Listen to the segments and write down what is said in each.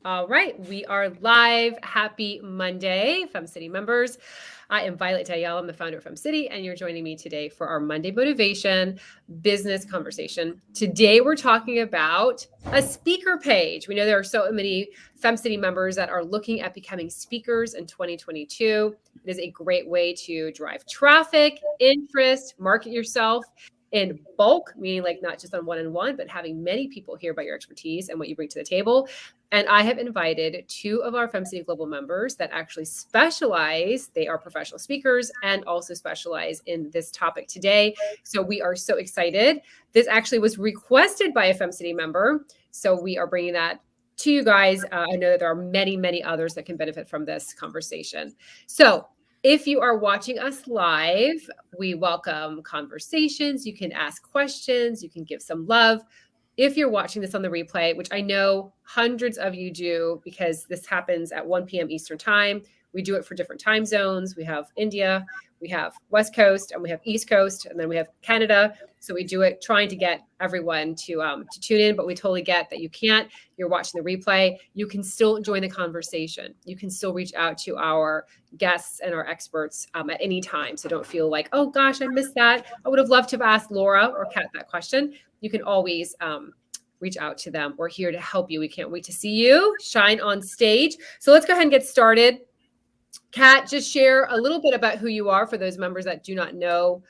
All right, we are live. Happy Monday, FemCity members. I am Violette de Ayala. I'm the founder of FemCity, and you're joining me today for our Monday Motivation business conversation. Today, we're talking about a speaker page. We know there are so many FemCity members that are looking at becoming speakers in 2022. It is a great way to drive traffic, interest, market yourself in bulk, meaning like not just on one-on-one, but having many people hear about your expertise and what you bring to the table. And I have invited two of our FemCity Global members that actually specialize. They are professional speakers and also specialize in this topic today. So we are so excited. This actually was requested by a FemCity member. So we are bringing that to you guys. I know that there are many, many others that can benefit from this conversation. So if you are watching us live, we welcome conversations. You can ask questions. You can give some love. If you're watching this on the replay, which I know hundreds of you do because this happens at 1 p.m. Eastern time, we do it for different time zones. We have India, we have West Coast, and we have East Coast, and then we have Canada. So we do it trying to get everyone to tune in, but we totally get that you can't. You're watching the replay. You can still join the conversation. You can still reach out to our guests and our experts at any time. So don't feel like, oh gosh, I missed that. I would have loved to have asked Laura or Kat that question. You can always reach out to them. We're here to help you. We can't wait to see you shine on stage. So let's go ahead and get started. Kat, just share a little bit about who you are for those members that do not know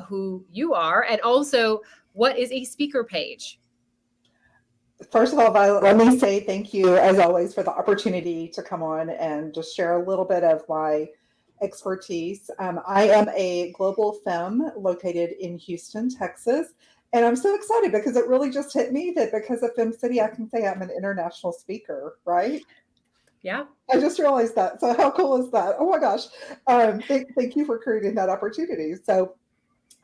who you are. And also, what is a speaker page? First of all, Violet, let me say thank you, as always, for the opportunity to come on and just share a little bit of my expertise. I am a global femme located in Houston, Texas. And I'm so excited because it really just hit me that because of FemCity, I can say I'm an international speaker, right? Yeah. I just realized that. So how cool is that? Oh my gosh. Thank you for creating that opportunity. So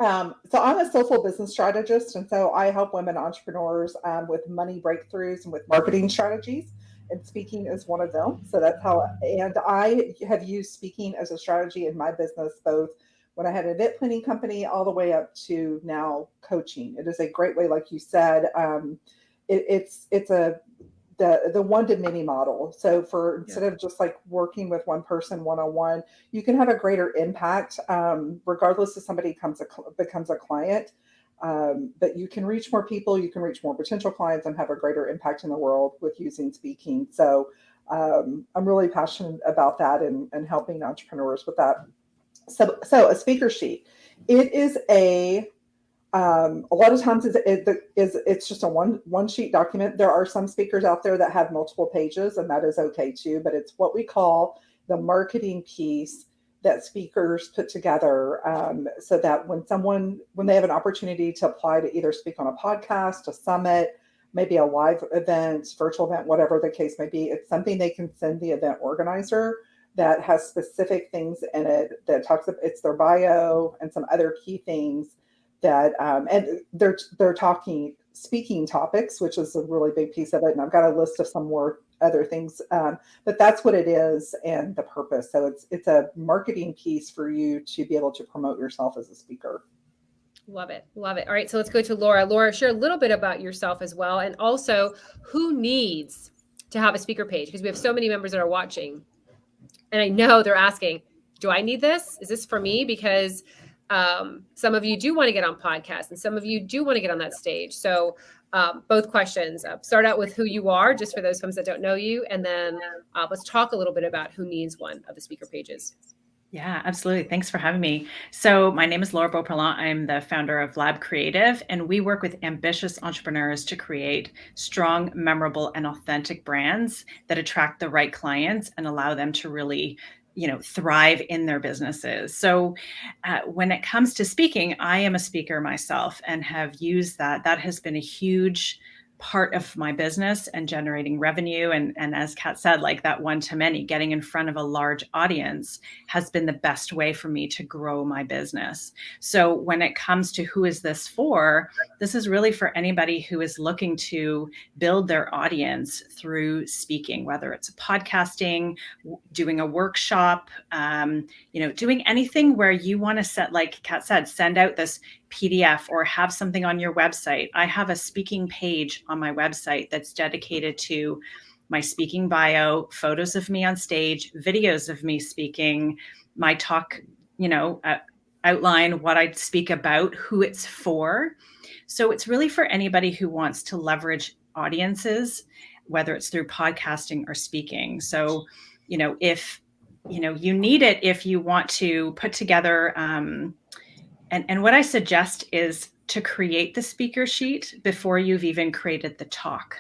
I'm a social business strategist, and so I help women entrepreneurs with money breakthroughs and with marketing strategies. And speaking is one of them. So that's how, and I have used speaking as a strategy in my business, both when I had an event planning company all the way up to now coaching. It is a great way, like you said, it's the one to many model. So instead of just like working with one person one-on-one, you can have a greater impact, regardless if somebody becomes a client. But you can reach more people, you can reach more potential clients and have a greater impact in the world with using speaking. So I'm really passionate about that and helping entrepreneurs with that. So a speaker sheet, it is a lot of times it's just a one sheet document. There are some speakers out there that have multiple pages, and that is okay too, but it's what we call the marketing piece that speakers put together, so that when they have an opportunity to apply to either speak on a podcast, a summit, maybe a live event, virtual event, whatever the case may be, it's something they can send the event organizer that has specific things in it that it's their bio and some other key things that, and they're talking speaking topics, which is a really big piece of it. And I've got a list of some more other things, but that's what it is and the purpose. So it's a marketing piece for you to be able to promote yourself as a speaker. Love it. Love it. All right. So let's go to Laura. Laura, share a little bit about yourself as well. And also who needs to have a speaker page, because we have so many members that are watching. And I know they're asking, do I need this? Is this for me? Because some of you do want to get on podcasts and some of you do want to get on that stage. So both questions. Start out with who you are, just for those folks that don't know you. And then let's talk a little bit about who needs one of the speaker pages. Yeah, absolutely. Thanks for having me. So my name is Laura Beauparlant. I'm the founder of Lab Creative, and we work with ambitious entrepreneurs to create strong, memorable, and authentic brands that attract the right clients and allow them to really thrive in their businesses. So when it comes to speaking, I am a speaker myself and have used that. That has been a huge part of my business and generating revenue. And as Kat said, like that one to many, getting in front of a large audience has been the best way for me to grow my business. So when it comes to who is this for, this is really for anybody who is looking to build their audience through speaking, whether it's podcasting, doing a workshop, doing anything where you want to set, like Kat said, send out this PDF or have something on your website. I have a speaking page on my website that's dedicated to my speaking bio, photos of me on stage, videos of me speaking, my talk, outline what I speak about, who it's for. So it's really for anybody who wants to leverage audiences, whether it's through podcasting or speaking. So, if you need it, if you want to put together, and what I suggest is to create the speaker sheet before you've even created the talk.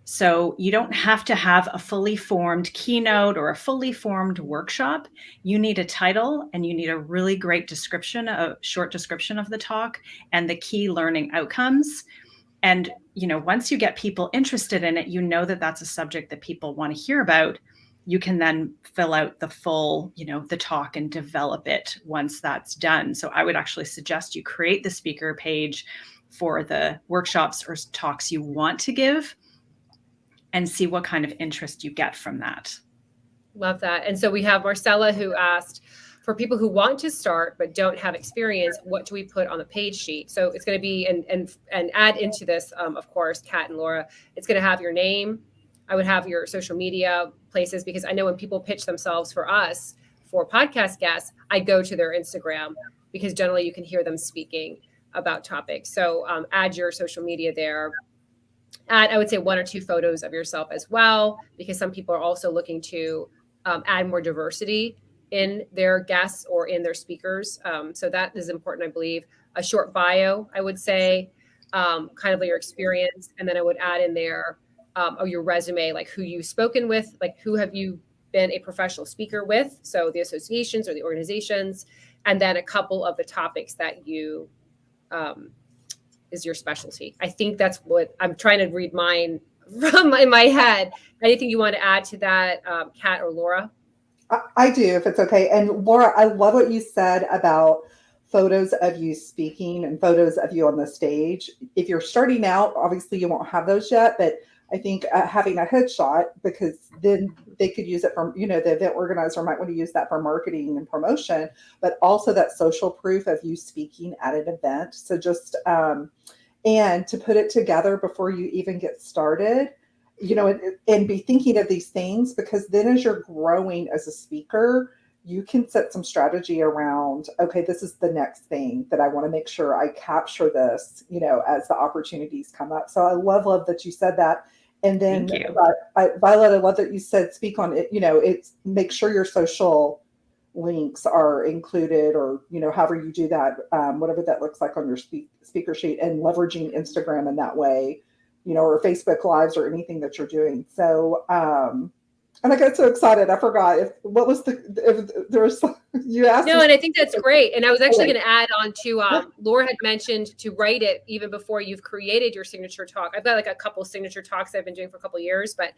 So you don't have to have a fully formed keynote or a fully formed workshop. You need a title and you need a really great description, a short description of the talk and the key learning outcomes. And, once you get people interested in it, that that's a subject that people want to hear about. You can then fill out the full, the talk and develop it once that's done. So I would actually suggest you create the speaker page for the workshops or talks you want to give and see what kind of interest you get from that. Love that. And so we have Marcella who asked, for people who want to start but don't have experience, what do we put on the page sheet? So it's going to be, and add into this, of course, Kat and Laura, it's going to have your name. I would have your social media places, because I know when people pitch themselves for us for podcast guests, I go to their Instagram because generally you can hear them speaking about topics. So add your social media there. Add, I would say, 1 or 2 photos of yourself as well, because some people are also looking to add more diversity in their guests or in their speakers. So that is important, I believe. A short bio, I would say, kind of your experience. And then I would add in there your resume, like who you've spoken with, like who have you been a professional speaker with? So the associations or the organizations, and then a couple of the topics that you is your specialty. I think that's what I'm trying to read mine from in my head. Anything you want to add to that, Kat or Laura? I do, if it's okay. And Laura, I love what you said about photos of you speaking and photos of you on the stage. If you're starting out, obviously you won't have those yet, but I think having a headshot, because then they could use it for, the event organizer might want to use that for marketing and promotion, but also that social proof of you speaking at an event. So just, and to put it together before you even get started, and be thinking of these things, because then as you're growing as a speaker, you can set some strategy around, okay, this is the next thing that I want to make sure I capture this, as the opportunities come up. So I love that you said that. And then Violet, I love that you said, speak on it, it's make sure your social links are included, or, however you do that, whatever that looks like on your speaker sheet, and leveraging Instagram in that way, or Facebook Lives or anything that you're doing. So, and I got so excited, I forgot if there was, you asked. No, and I think that's great. And I was actually going to add on to, Laura had mentioned to write it even before you've created your signature talk. I've got like a couple of signature talks I've been doing for a couple of years, but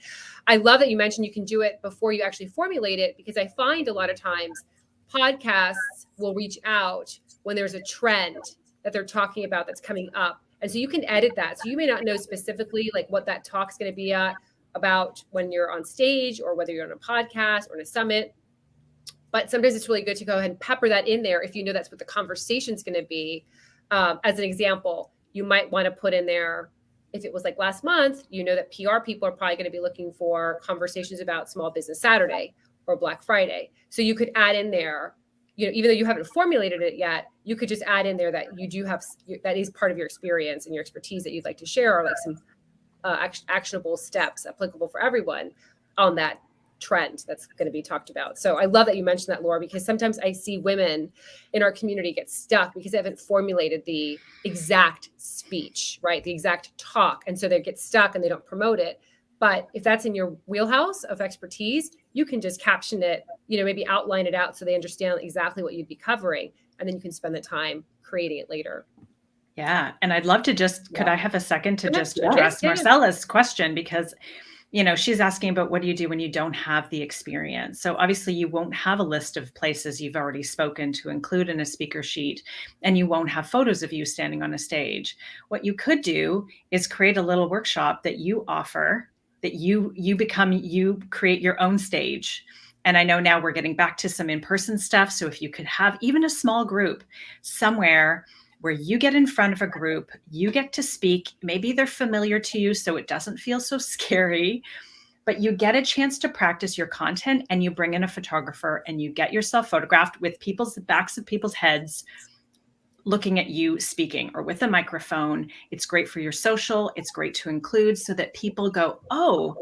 I love that you mentioned you can do it before you actually formulate it, because I find a lot of times podcasts will reach out when there's a trend that they're talking about that's coming up. And so you can edit that. So you may not know specifically like what that talk's going to be about when you're on stage, or whether you're on a podcast or in a summit. But sometimes it's really good to go ahead and pepper that in there if you know that's what the conversation's going to be. As an example, you might want to put in there, if it was like last month, that PR people are probably going to be looking for conversations about Small Business Saturday or Black Friday. So you could add in there, even though you haven't formulated it yet, you could just add in there that you do have, that is part of your experience and your expertise that you'd like to share, or like some actionable steps applicable for everyone on that trend that's going to be talked about. So I love that you mentioned that, Laura, because sometimes I see women in our community get stuck because they haven't formulated the exact speech, right? The exact talk. And so they get stuck and they don't promote it. But if that's in your wheelhouse of expertise, you can just caption it, maybe outline it out so they understand exactly what you'd be covering. And then you can spend the time creating it later. Yeah. And I'd love to could I have a second to just address Marcella's question? Because, she's asking about what do you do when you don't have the experience? So obviously you won't have a list of places you've already spoken to include in a speaker sheet, and you won't have photos of you standing on a stage. What you could do is create a little workshop that you offer, that you create your own stage. And I know now we're getting back to some in-person stuff. So if you could have even a small group somewhere where you get in front of a group, you get to speak, maybe they're familiar to you, so it doesn't feel so scary, but you get a chance to practice your content, and you bring in a photographer and you get yourself photographed with the backs of people's heads looking at you speaking or with a microphone. It's great for your social. It's great to include so that people go, oh,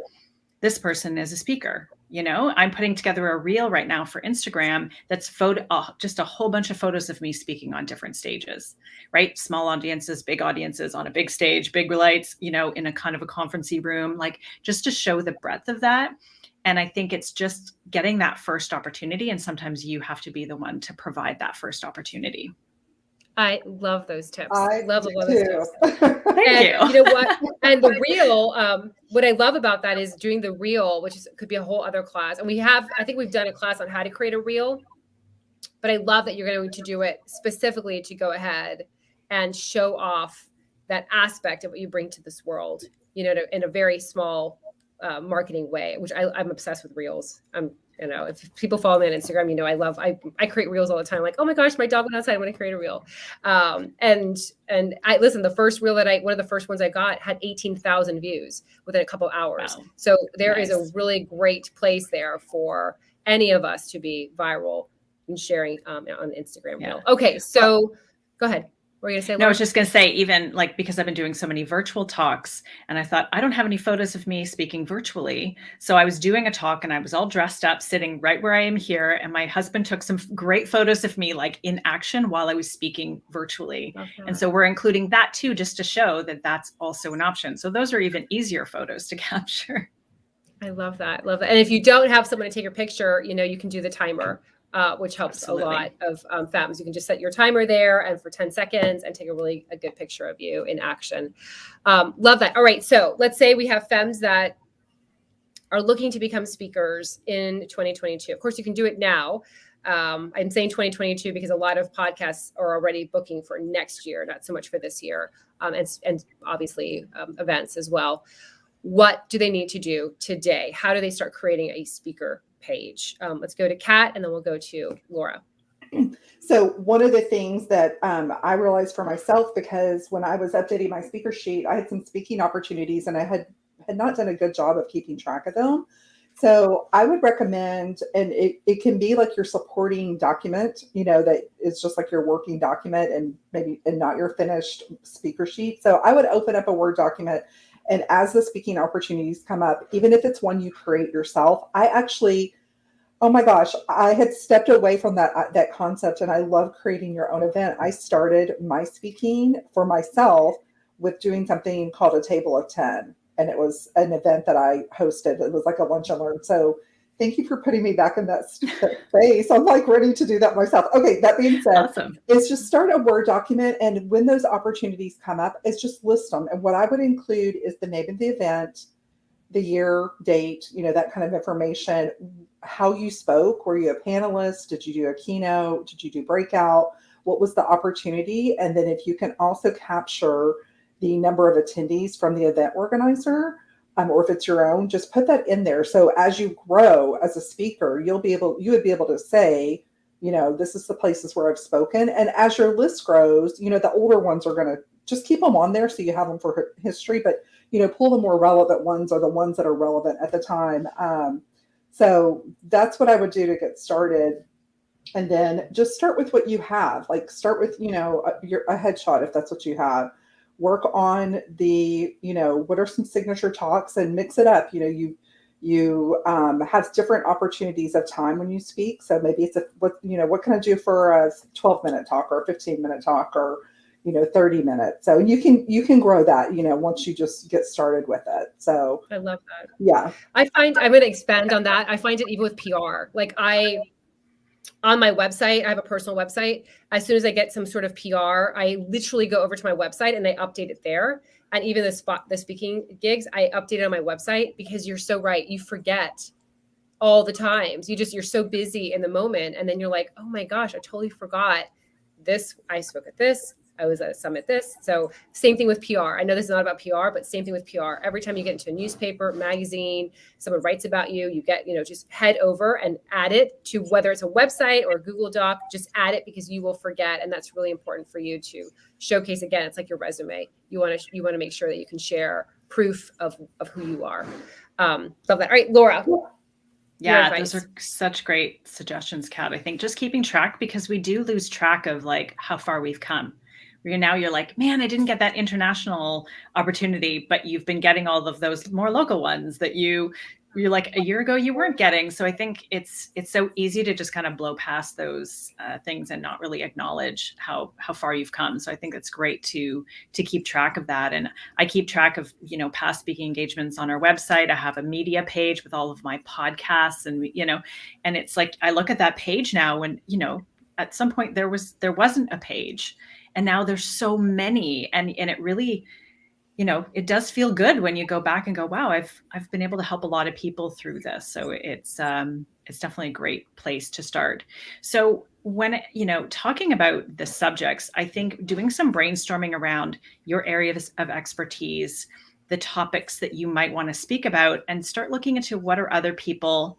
this person is a speaker. You know, I'm putting together a reel right now for Instagram that's just a whole bunch of photos of me speaking on different stages, right? Small audiences, big audiences, on a big stage, big lights, you know, in a kind of a conferencey room, like just to show the breadth of that. And I think it's just getting that first opportunity. And sometimes you have to be the one to provide that first opportunity. I love those tips. I love do those too. tips. Thank And you. you know what? And the reel, what I love about that is doing the reel, which could be a whole other class. And I think we've done a class on how to create a reel, but I love that you're going to do it specifically to go ahead and show off that aspect of what you bring to this world, you know, in a very small marketing way, which I'm obsessed with reels. You know, if people follow me on Instagram, you know, I create reels all the time. Like, oh my gosh, my dog went outside. I want to create a reel. And I listen, one of the first ones I got had 18,000 views within a couple hours. Wow. So there Nice. is a really great place there for any of us to be viral and sharing on Instagram reel. Okay. So go ahead. What were you gonna say, Laura? No, I was just going to say, even like, because I've been doing so many virtual talks, and I thought, I don't have any photos of me speaking virtually. So I was doing a talk and I was all dressed up, sitting right where I am here. And my husband took some great photos of me, like in action, while I was speaking virtually. And so we're including that too, just to show that that's also an option. So those are even easier photos to capture. I love that. And if you don't have someone to take your picture, you know, you can do the timer. Which helps Absolutely. a lot of femmes. You can just set your timer there and for 10 seconds and take a good picture of you in action. Love that. All right. So let's say we have femmes that are looking to become speakers in 2022. Of course, you can do it now. I'm saying 2022 because a lot of podcasts are already booking for next year, not so much for this year, and obviously events as well. What do they need to do today? How do they start creating a speaker page? Let's go to Kat and then we'll go to Laura. So one of the things that I realized for myself, because when I was updating my speaker sheet, I had some speaking opportunities and I had not done a good job of keeping track of them. So I would recommend, and it can be like your supporting document, you know, that is just like your working document and not your finished speaker sheet. So I would open up a Word document, and as the speaking opportunities come up, even if it's one you create yourself, oh my gosh, I had stepped away from that concept, and I love creating your own event. I started my speaking for myself with doing something called a Table of 10. And it was an event that I hosted. It was like a lunch and learn. So thank you for putting me back in that space. I'm like ready to do that myself. Okay, that being said, Awesome. Is just start a Word document. And when those opportunities come up, it's just list them. And what I would include is the name of the event, the year, date, you know, that kind of information, how you spoke. Were you a panelist? Did you do a keynote? Did you do breakout? What was the opportunity? And then if you can also capture the number of attendees from the event organizer, or if it's your own, just put that in there. So as you grow as a speaker, you would be able to say, you know, this is the places where I've spoken. And as your list grows, you know, the older ones are going to just keep them on there so you have them for history, but, you know, pull the more relevant ones or the ones that are relevant at the time. So that's what I would do to get started. And then just start with what you have. Like start with, you know, a headshot if that's what you have. Work on the, you know, what are some signature talks and mix it up. You know, you have different opportunities of time when you speak. So maybe it's what can I do for a 12-minute talk or a 15-minute talk or, you know, 30 minutes. So you can grow that, you know, once you just get started with it. So I love that. Yeah. I'm going to expand on that. I find it even with PR, like on my website, I have a personal website. As soon as I get some sort of PR, I literally go over to my website and I update it there. And even the speaking gigs, I update it on my website because you're so right. You forget all the times. You're so busy in the moment. And then you're like, oh my gosh, I totally forgot this. I spoke at this. I was at a summit this. So same thing with PR. I know this is not about PR, but same thing with PR. Every time you get into a newspaper, magazine, someone writes about you, you get, you know, just head over and add it to whether it's a website or a Google Doc, just add it because you will forget. And that's really important for you to showcase. Again, it's like your resume. You want to make sure that you can share proof of who you are. Love that. All right, Laura. Yeah, those are such great suggestions, Kat. I think just keeping track, because we do lose track of like how far we've come. You're like, man, I didn't get that international opportunity, but you've been getting all of those more local ones that you're like a year ago you weren't getting. So I think it's so easy to just kind of blow past those things and not really acknowledge how far you've come. So I think it's great to keep track of that. And I keep track of, past speaking engagements on our website. I have a media page with all of my podcasts, and and it's like I look at that page now when at some point there wasn't a page. And now there's so many, and it really, it does feel good when you go back and go, wow, I've been able to help a lot of people through this. So it's definitely a great place to start. So when, talking about the subjects, I think doing some brainstorming around your area of expertise, the topics that you might want to speak about, and start looking into what are other people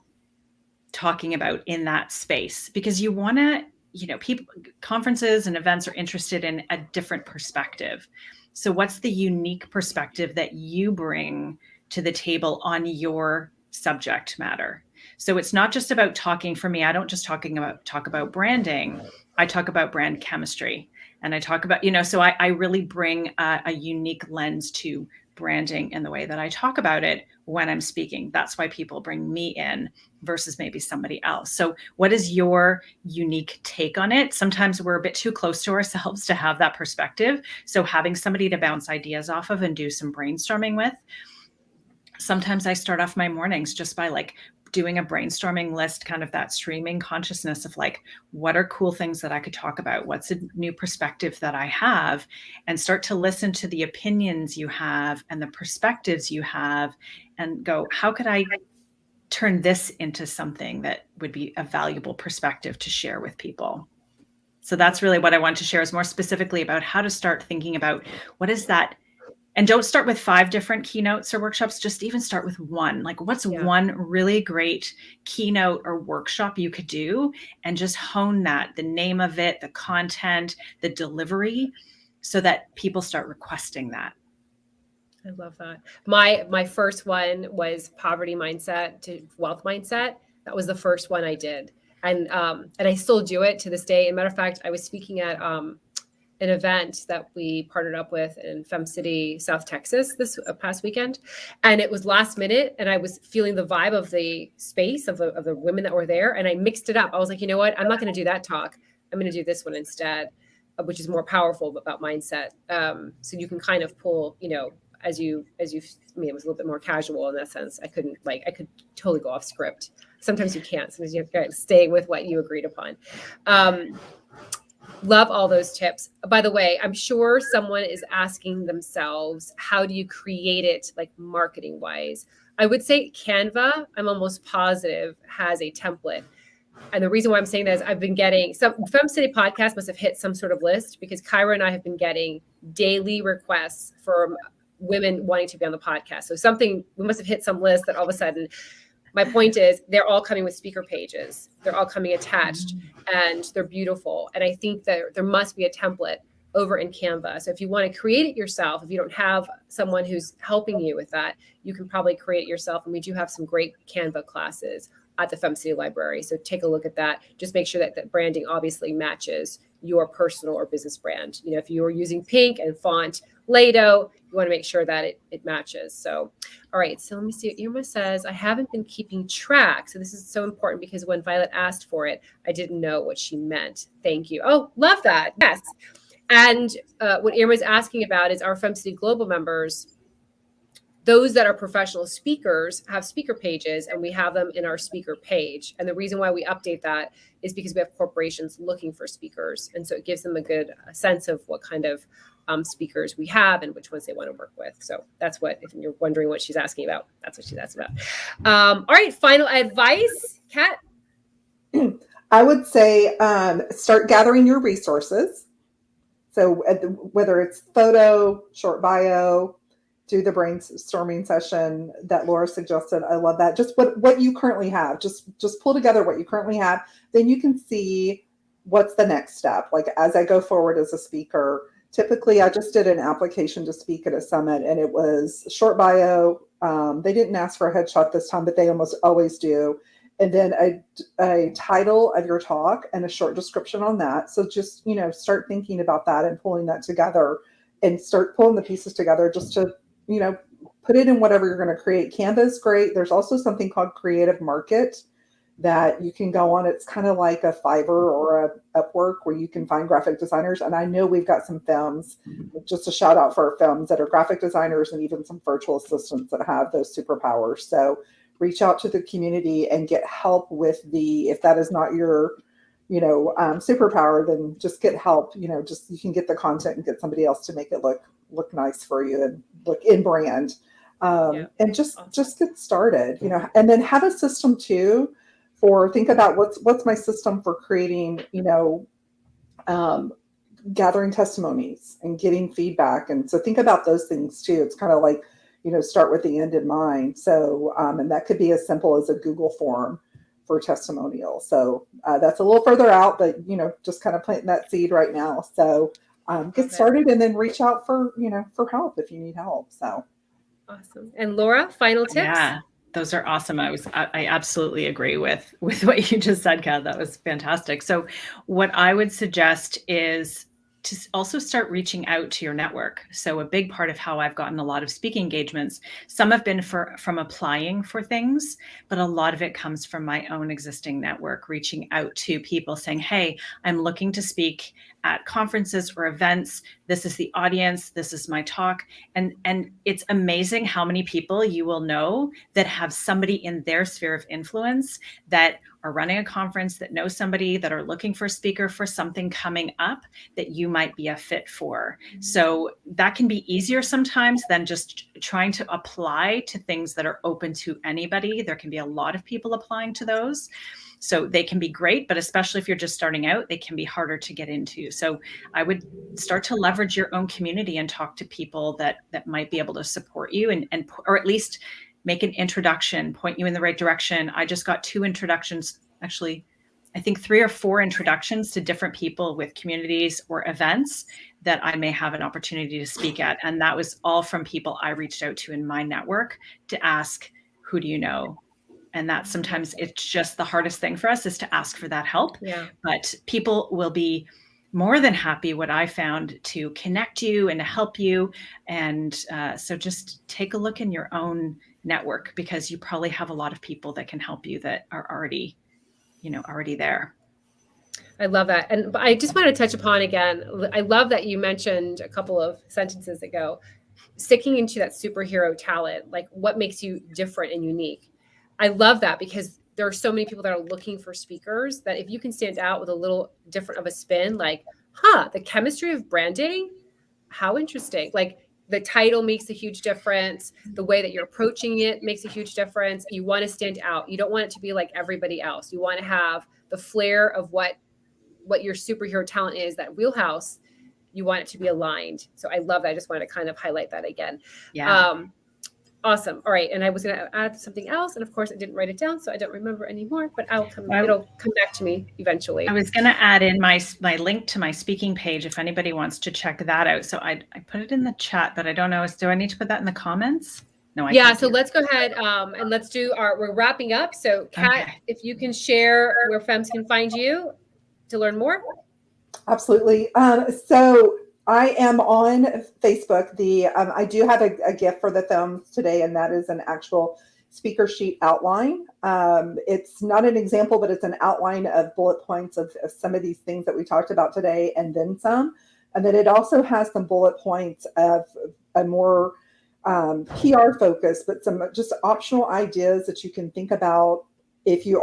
talking about in that space, because you want to, people, conferences and events are interested in a different perspective. So what's the unique perspective that you bring to the table on your subject matter? So it's not just about talking. For me, I don't just talk about branding. I talk about brand chemistry, and I talk about, so I really bring a unique lens to branding in the way that I talk about it when I'm speaking. That's why people bring me in versus maybe somebody else. So what is your unique take on it? Sometimes we're a bit too close to ourselves to have that perspective. So having somebody to bounce ideas off of and do some brainstorming with. Sometimes I start off my mornings just by like doing a brainstorming list, kind of that streaming consciousness of like, what are cool things that I could talk about? What's a new perspective that I have? And start to listen to the opinions you have and the perspectives you have, and go, how could I turn this into something that would be a valuable perspective to share with people? So that's really what I want to share, is more specifically about how to start thinking about what is that. And don't start with 5 different keynotes or workshops, just even start with one. Like, what's one really great keynote or workshop you could do, and just hone that, the name of it, the content, the delivery, so that people start requesting that. I love that. My first one was poverty mindset to wealth mindset. That was the first one I did. And I still do it to this day. As a matter of fact, I was speaking at an event that we partnered up with in FemCity, South Texas this past weekend. And it was last minute, and I was feeling the vibe of the space of the women that were there. And I mixed it up. I was like, you know what? I'm not going to do that talk. I'm going to do this one instead, which is more powerful about mindset. So you can kind of pull, as you, it was a little bit more casual in that sense. I could totally go off script. Sometimes you can't. Sometimes you have to stay with what you agreed upon. Love all those tips. By the way, I'm sure someone is asking themselves, how do you create it, like marketing wise? I would say Canva, I'm almost positive, has a template. And the reason why I'm saying that is I've been getting some FemCity podcast must have hit some sort of list, because Kyra and I have been getting daily requests from women wanting to be on the podcast. So we must have hit some list that all of a sudden. My point is, they're all coming with speaker pages. They're all coming attached, and they're beautiful. And I think that there must be a template over in Canva. So if you want to create it yourself, if you don't have someone who's helping you with that, you can probably create it yourself. And we do have some great Canva classes at the FemCity Library. So take a look at that. Just make sure that the branding obviously matches your personal or business brand. If you are using pink and font Lato, you want to make sure that it matches. So, all right. So let me see what Irma says. I haven't been keeping track. So this is so important, because when Violet asked for it, I didn't know what she meant. Thank you. Oh, love that. Yes. And what Irma is asking about is our FemCity Global members. Those that are professional speakers have speaker pages, and we have them in our speaker page. And the reason why we update that is because we have corporations looking for speakers. And so it gives them a good sense of what kind of speakers we have and which ones they want to work with. So that's what, if you're wondering what she's asking about, that's what she's asking about. All right, final advice, Kat? I would say start gathering your resources. So whether it's photo, short bio, do the brainstorming session that Laura suggested. I love that. Just what you currently have. Just pull together what you currently have. Then you can see what's the next step. Like, as I go forward as a speaker, typically I just did an application to speak at a summit, and it was short bio. They didn't ask for a headshot this time, but they almost always do. And then a title of your talk and a short description on that. So just, start thinking about that and pulling that together and start pulling the pieces together just to, put it in whatever you're going to create. Canva is great. There's also something called Creative Market that you can go on. It's kind of like a Fiverr or a Upwork where you can find graphic designers. And I know we've got some femmes, just a shout out for our femmes that are graphic designers and even some virtual assistants that have those superpowers. So reach out to the community and get help with if that is not your, superpower, then just get help. Just you can get the content and get somebody else to make it look nice for you and look in brand. And just get started, and then have a system too think about what's my system for creating, gathering testimonies and getting feedback. And so think about those things too. It's kind of like, start with the end in mind. So, and that could be as simple as a Google form for testimonials. So that's a little further out, but, just kind of planting that seed right now. So get started and then reach out for help if you need help. So. Awesome. And Laura, final tips? Yeah, those are awesome. I absolutely agree with what you just said, Kat. That was fantastic. So what I would suggest is to also start reaching out to your network. So a big part of how I've gotten a lot of speaking engagements, some have been from applying for things, but a lot of it comes from my own existing network, reaching out to people saying, hey, I'm looking to speak at conferences or events. This is the audience. This is my talk. And it's amazing how many people you will know that have somebody in their sphere of influence that are running a conference, that know somebody, that are looking for a speaker for something coming up that you might be a fit for. So that can be easier sometimes than just trying to apply to things that are open to anybody. There can be a lot of people applying to those. So they can be great, but especially if you're just starting out, they can be harder to get into. So I would start to leverage your own community and talk to people that might be able to support you and or at least make an introduction, point you in the right direction. I just got 2 introductions, actually, I think 3 or 4 introductions to different people with communities or events that I may have an opportunity to speak at. And that was all from people I reached out to in my network to ask, who do you know? And that sometimes it's just the hardest thing for us is to ask for that help. Yeah. But people will be more than happy, what I found, to connect you and to help you. And so just take a look in your own network, because you probably have a lot of people that can help you that are already there. I love that. And I just want to touch upon again, I love that you mentioned a couple of sentences ago, sticking into that superhero talent, like what makes you different and unique. I love that, because there are so many people that are looking for speakers that if you can stand out with a little different of a spin, like, the chemistry of branding, how interesting. Like the title makes a huge difference. The way that you're approaching it makes a huge difference. You want to stand out. You don't want it to be like everybody else. You want to have the flair of what your superhero talent is, that wheelhouse. You want it to be aligned. So I love that. I just wanted to kind of highlight that again. Yeah. Awesome. All right. And I was going to add something else. And of course I didn't write it down, so I don't remember anymore, but it'll come back to me eventually. I was going to add in my link to my speaking page if anybody wants to check that out. So I put it in the chat, but I don't know. Do I need to put that in the comments? No, Yeah. So let's go ahead and let's do we're wrapping up. So Kat, if you can share where Femmes can find you to learn more. Absolutely. So I am on Facebook. I do have a gift for the Femmes today, and that is an actual speaker sheet outline. It's not an example, but it's an outline of bullet points of some of these things that we talked about today, and then some. And then it also has some bullet points of a more PR focus, but some just optional ideas that you can think about. If you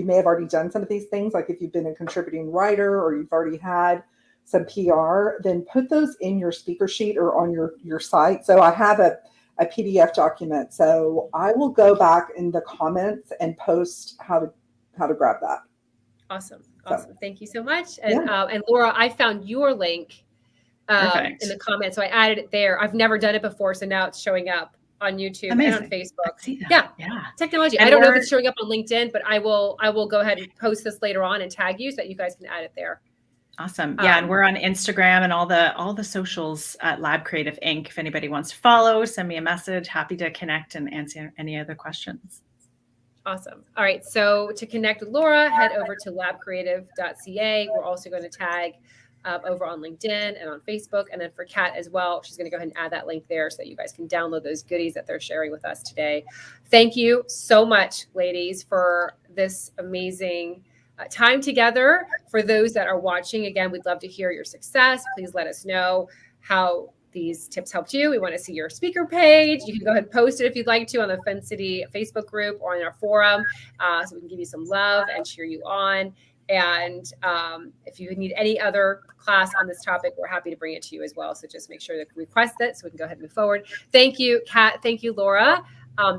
may have already done some of these things, like if you've been a contributing writer or you've already had some PR, then put those in your speaker sheet or on your site. So I have a PDF document. So I will go back in the comments and post how to grab that. Awesome. Thank you so much. And and Laura, I found your link in the comments. So I added it there. I've never done it before. So now it's showing up on YouTube and on Facebook. See that. Yeah. Technology. And I don't know if it's showing up on LinkedIn, but I will go ahead and post this later on and tag you so that you guys can add it there. Awesome. Yeah, and we're on Instagram and all the socials at Lab Creative Inc. If anybody wants to follow, send me a message. Happy to connect and answer any other questions. Awesome. All right. So to connect with Laura, head over to labcreative.ca. We're also going to tag over on LinkedIn and on Facebook. And then for Kat as well, she's going to go ahead and add that link there so that you guys can download those goodies that they're sharing with us today. Thank you so much, ladies, for this amazing time together. For those that are watching, again, we'd love to hear your success. Please let us know how these tips helped you. We want to see your speaker page. You can go ahead and post it if you'd like to on the FemCity Facebook group or in our forum, so we can give you some love and cheer you on. And if you need any other class on this topic, we're happy to bring it to you as well. So just make sure to request it so we can go ahead and move forward. Thank you, Kat. Thank you, Laura.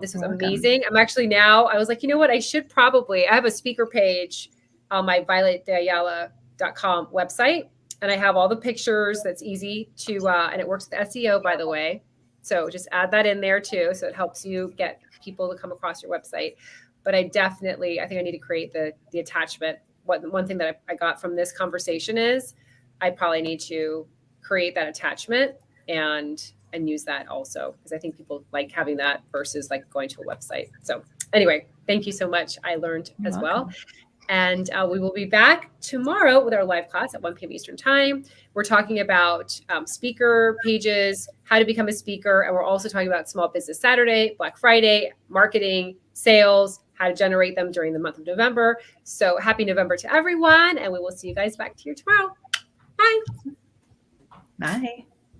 This was amazing. I'm actually now, I was like, you know what? I have a speaker page on my violetteayala.com website. And I have all the pictures. That's easy to, and it works with SEO, by the way. So just add that in there too. So it helps you get people to come across your website. But I think I need to create the attachment. One thing that I got from this conversation is I probably need to create that attachment and use that also, because I think people like having that versus like going to a website. So anyway, thank you so much. I learned as well. And we will be back tomorrow with our live class at 1 p.m. Eastern time. We're talking about speaker pages, how to become a speaker. And we're also talking about Small Business Saturday, Black Friday, marketing, sales, how to generate them during the month of November. So happy November to everyone. And we will see you guys back here tomorrow. Bye. Bye.